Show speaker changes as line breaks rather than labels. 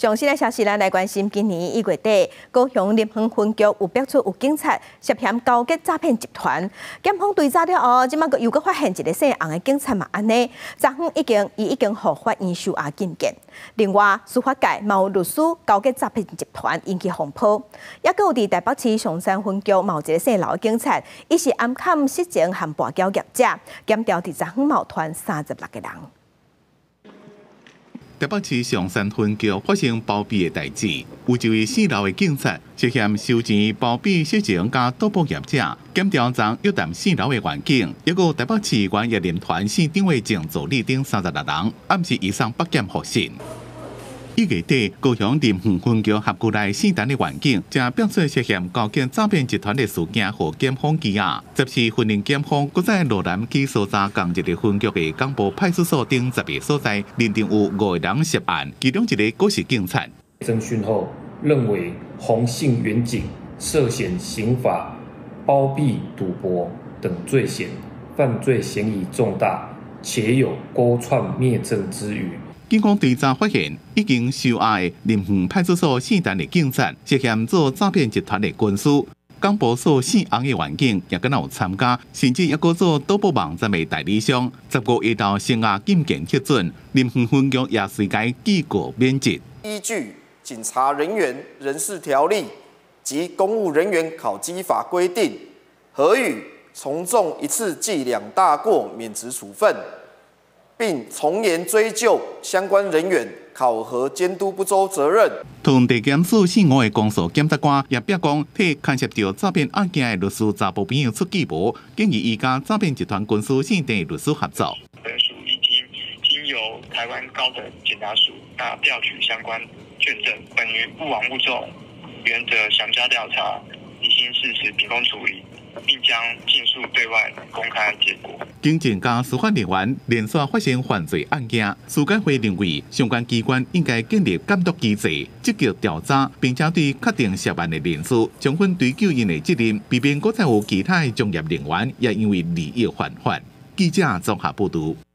上新的消息，咱来关心，今年1月底，高雄林园分局有标出有警察涉嫌勾结诈骗集团，检方追查了后，即马又发现一个姓洪的警察嘛安尼，昨昏已经互法院收押禁见。另外，司法界嘛有律师勾结诈骗集团引起风波，也搁有伫台北市上山分局嘛有一个姓刘的警察，伊是暗砍失情和跋筊业者，检调伫昨昏嘛有团36个人。
台北市上山分局发生包庇的代志，有一位姓刘的警察涉嫌收钱、包庇失情加赌博业者，检调昨约谈姓刘的员警，还有台北市议员叶林团县长的前助理等36人，暗时移送北检复讯。 1月底，高雄林园分局辖区内4单的员警，正表示涉嫌勾结诈骗集团的事件，获检方羁押。这次分林检方，搁在罗南区所查同一个分局的港埔派出所等10个所在，认定有5个人涉案，其中一个搁是警察。
侦讯后认为，洪姓员警涉嫌刑法包庇、赌博等罪嫌，犯罪嫌疑重大，且有勾串灭证之余。
警方追查发现，已经收押的林园派出所4单的警察涉嫌做诈骗集团的军师，港埔所姓洪的员警也敢有参加，甚至还搁做赌博网站的代理商。15月到升押禁见核准，林园分局也随该记过免职。
依据《警察人员人事条例》及《公务人员考绩法》规定，核予从重一次记2大过免职处分。 并从严追究相关人员考核监督不周责任。
同地检署4、5的公诉检察官也表讲，替牵涉到诈骗案件的律师查甫朋友出计谋，建议伊甲诈骗集团军师姓郑律师合作。
本署已经由台湾高等检察署调取相关卷证，本于不枉勿纵原则详加调查，理清事实，秉公处理。 并将尽速对外公开结果。
警政加司法人员连续发生犯罪案件，司改会认为相关机关应该建立监督机制，积极调查，并且对确定涉案的人士充分追究因的责任，避免再有其他的从业人员也因为利益犯法。记者综合报道。